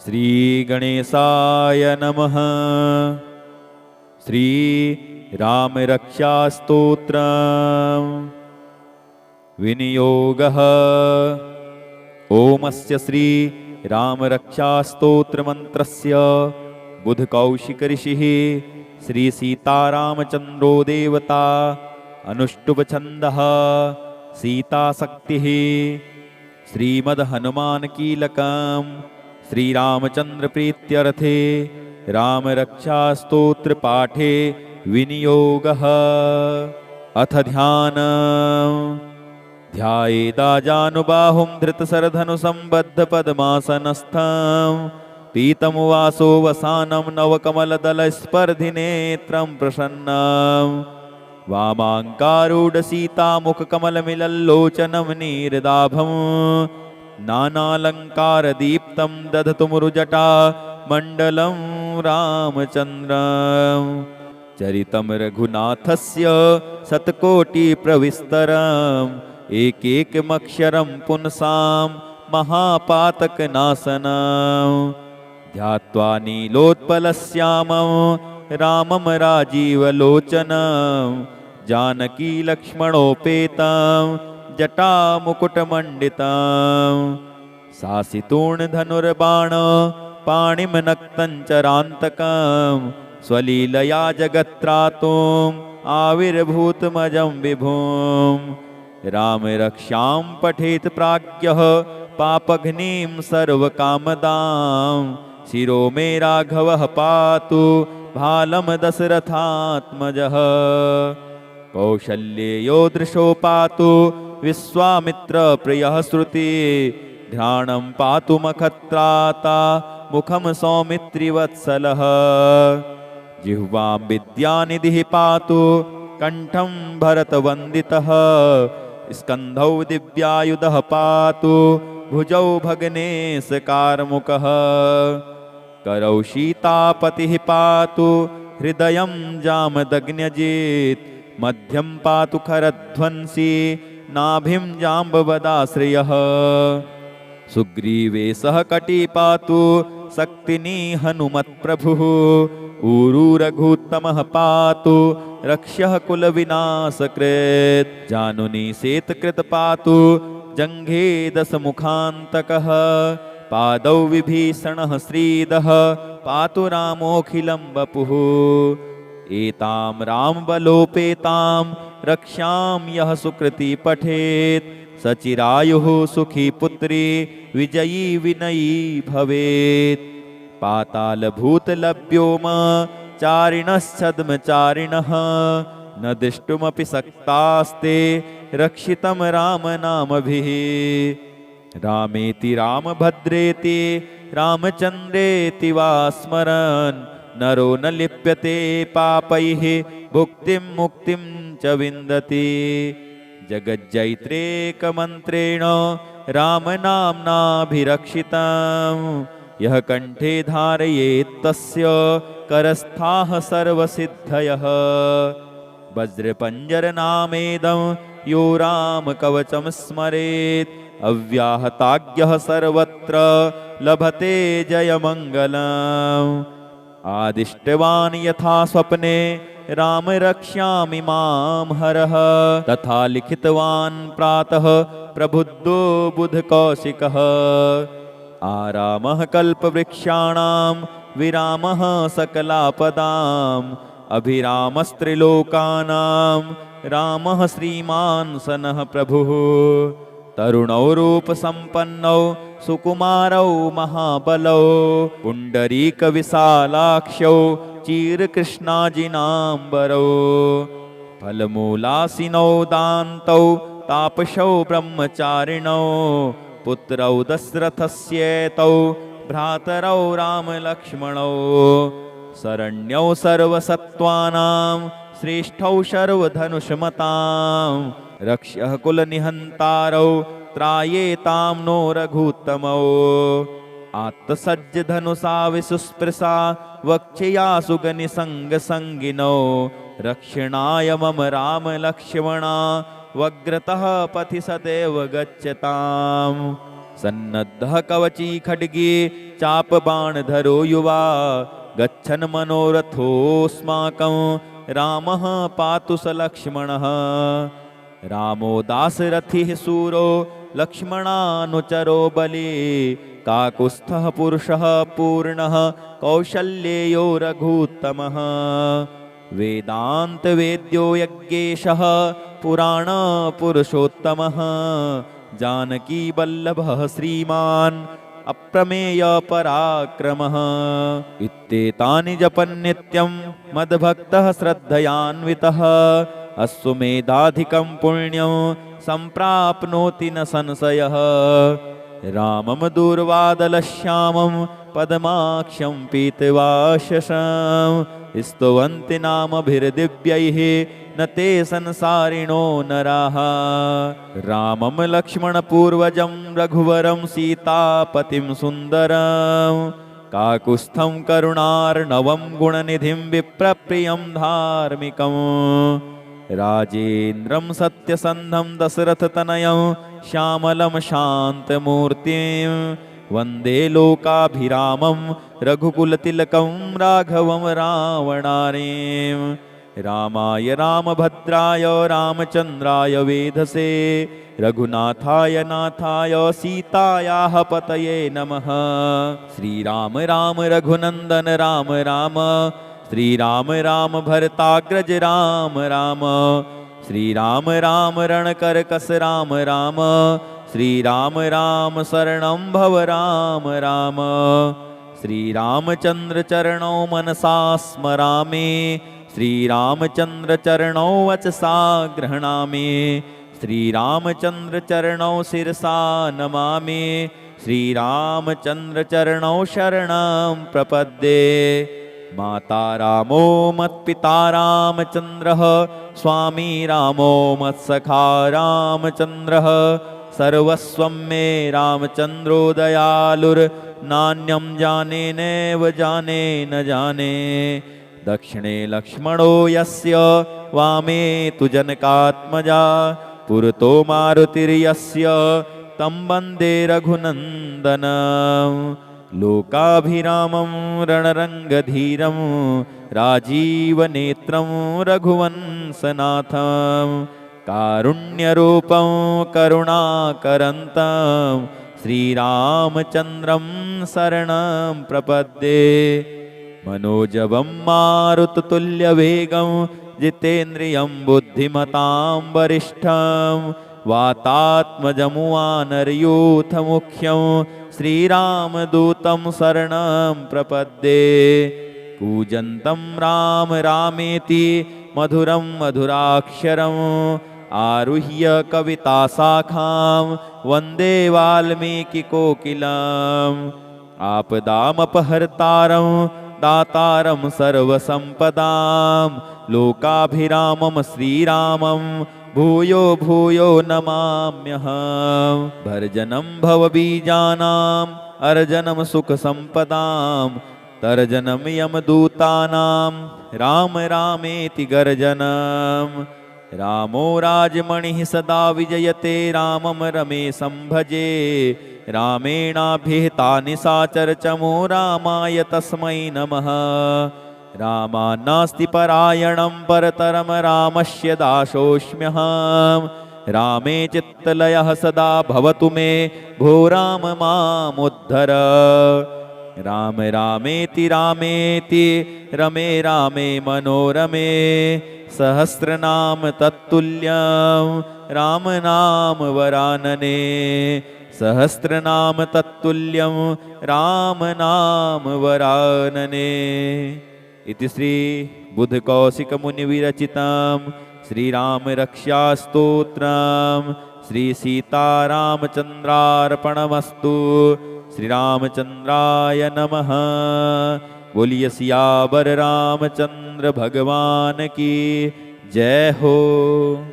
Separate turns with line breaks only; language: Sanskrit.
श्री गणेशाय नमः। श्री राम रक्षा स्तोत्रम् विनियोगः। ओमस्य श्री राम रक्षा स्तोत्र मंत्रस्य बुध कौशिक ऋषिः श्री सीतारामचंद्रो देवता अनुष्टुभ छन्दः सीता शक्तिः श्रीमद् हनुमान कीलकम् श्री रामचंद्र प्रीत्यर्थे राम रक्षा स्तोत्र पाठे विनियोगः। अथ ध्यानम्। ध्यायेदाजानुबाहुं धृतशरधनुसंबद्ध पद्मासनस्थं पीतमुवासो वसानं नवकमलदलस्पर्धिनेत्रं प्रसन्नं वामाङ्कारूढ सीतामुखकमलमिलल्लोचनं नीरदाभं नानालङ्कारदीप्तं दधतुमुरुजटा मण्डलं रामचन्द्रं चरितं रघुनाथस्य शतकोटिप्रविस्तरम् एकैकमक्षरं पुंसां महापातकनाशनं ध्यात्वा नीलोत्पलश्यामं रामं राजीवलोचनं जानकीलक्ष्मणोपेतं जटामुकुटमण्डितं सासितूर्णधनुर्बाण पाणिं चरान्तकं स्वलीलया जगत्त्रातुम् आविर्भूतमजं विभुम् राम रक्षां पठेत् प्राज्ञः पापघ्नीं सर्वकामदां शिरो मे राघवः पातु भालं दशरथात्मजः कौशल्येयो दृशो पातु विश्वामित्रप्रियः श्रुति घ्राणं पातु मखत्राता मुखं सौमित्रिवत्सलः जिह्वां विद्यानिधिः पातु कंठं भरतवन्दितः स्कन्धौ दिव्यायुधः पातु भुजौ भग्नेशकारमुकः करौ सीतापतिः पातु हृदयं जामदग्न्यजित् मध्यं पातु खरध्वंसी नाभिं जाम्बवदाश्रयः सुग्रीवे सह कटी पातु शक्तिनी हनुमत्प्रभुः ऊरू रघुत्तमः पातु रक्ष्यः कुलविनाशकृत् जानुनी शेतकृत पातु जङ्घे दशमुखान्तकः पादौ विभीषणः श्रीदः पातु रामोऽखिलं वपुः एतां रामबलोपेतां रक्षां यः सुकृती पठेत् सचिरायुः सुखी पुत्री विजयी विनयी भवेत् पातालभूतलभ्योम चारिणश्छद्मचारिणः न दृष्टुमपि शक्तास्ते रक्षितं रामनामभिः रामेति रामभद्रेति रामचन्द्रेति वा स्मरन् नरो न लिप्यते पापैः भुक्तिं मुक्तिं च विन्दति जगज्जैत्रेकमन्त्रेण रामनाम्नाभिरक्षितं यः कण्ठे धारयेत् तस्य करस्थाः सर्वसिद्धयः वज्रपञ्जरनामेदं यो रामकवचं स्मरेत् अव्याहताज्ञः सर्वत्र लभते जयमङ्गलम् आदिष्टवान् यथा स्वप्ने राम रक्ष्यामि मां हरः तथा लिखितवान् प्रातः प्रबुद्धो बुधकौशिकः आरामः कल्पवृक्षाणां विरामः सकलापदाम् अभिरामस्त्रिलोकानां रामः श्रीमान् सनः प्रभुः तरुणौ रूपसम्पन्नौ सुकुमारौ महाबलौ पुण्डरीकविशालाक्षौ चीरकृष्णाजिनाम्बरौ फलमूलासिनौ दान्तौ तापसौ ब्रह्मचारिणौ पुत्रौ दशरथस्येतौ भ्रातरौ रामलक्ष्मणौ शरण्यौ सर्वसत्त्वानां श्रेष्ठौ सर्वधनुष्मतां रक्ष्यः कुलनिहन्तारौ त्रायेतां नो रघुत्तमौ आत्तसज्जधनुषा विसुस्पृशा वक्ष्या सुगनिसङ्गसङ्गिनौ रक्षणाय मम रामलक्ष्मणा वग्रतः पथि सदैव गच्छताम् सन्नद्धः कवची खड्गे चापबाणधरो युवा गच्छन् मनोरथोऽस्माकं रामः पातु स लक्ष्मणः रामो दासरथिः सूरो लक्ष्मणानुचरो बली काकुत्स्थः पुरुषः पूर्णः कौशल्येयो रघूत्तमः वेदान्तवेद्यो यज्ञेशः पुराणपुरुषोत्तमः जानकीवल्लभः श्रीमान् अप्रमेयपराक्रमः इत्येतानि जपन्नित्यं मद्भक्तः श्रद्धयान्वितः अश्वमेधाधिकं पुण्यं सम्प्राप्नोति न संशयः रामं दूर्वादलश्यामं पद्माक्षं पीतवाशसं स्तुवन्ति नामभिर्दिव्यैः न ते संसारिणो नराः रामं लक्ष्मणपूर्वजं रघुवरं सीतापतिं सुन्दरं काकुत्स्थं करुणार्णवं गुणनिधिं विप्रप्रियं धार्मिकं राजेन्द्रं सत्यसन्धं दशरथतनयं श्यामलं शान्तमूर्तिं वन्दे लोकाभिरामं रघुकुलतिलकं राघवं रावणारिं रामाय रामभद्राय रामचन्द्राय वेधसे रघुनाथाय नाथाय सीतायाः पतये नमः श्रीराम राम रघुनन्दन राम राम श्रीराम राम भरताग्रज राम राम श्रीराम राम रणकरकस राम राम श्रीराम राम शरणं भव राम राम श्रीरामचन्द्र चरणौ मनसा स्मरामि श्रीरामचन्द्र चरणौ वचसा गृह्णामि श्रीरामचन्द्र चरणौ शिरसा नमामि श्रीरामचन्द्र चरणौ शरणं प्रपद्ये माता रामो मत्पिता रामचन्द्रः स्वामी रामो मत्सखा रामचन्द्रः सर्वस्वं मे रामचन्द्रो दयालुर्नान्यं जाने नैव जाने न जाने दक्षिणे लक्ष्मणो यस्य वामे तु जनकात्मजा पुरतो मारुतिर्यस्य तं वन्दे रघुनन्दनं लोकाभिरामं रणरङ्गधीरं राजीवनेत्रं रघुवंशनाथं कारुण्यरूपं करुणाकरन्तं श्रीरामचन्द्रं शरणं प्रपद्ये मनोजवं मारुततुल्यवेगं जितेन्द्रियं बुद्धिमतां वरिष्ठं वातात्मजमुवानरयूथमुख्यं श्रीरामदूतं शरणं प्रपद्ये कूजन्तं राम रामेति मधुरं मधुराक्षरम् आरुह्य कविताशाखां वन्दे वाल्मीकिकोकिलम् आपदामपहर्तारं दातारं सर्वसम्पदां लोकाभिरामं श्रीरामं भूयो भूयो नमाम्यहं भर्जनं भवबीजानाम् अर्जनं सुखसम्पदां तर्जनं यमदूतानां राम रामेति गर्जनं रामो राजमणिः सदा विजयते रामं रमेशं भजे रामेणाभिहितानि साचर्चमो रामाय तस्मै नमः रामान्नास्ति परायणं परतरं रामस्य दासोऽस्म्यहं रामे चित्तलयः सदा भवतु मे भो राम मामुद्धर राम रामेति रामेति रमे रामे मनोरमे सहस्रनाम तत्तुल्यं राम नाम वरानने सहस्रनाम तत्तुल्यं राम नाम वरानने इति श्री बुधकौशिकमुनिविरचितं श्रीरामरक्षास्तोत्रं श्री सीतारामचन्द्रार्पणमस्तु श्रीरामचन्द्राय नमः। बोलिए सियावर रामचंद्र भगवान की जय हो।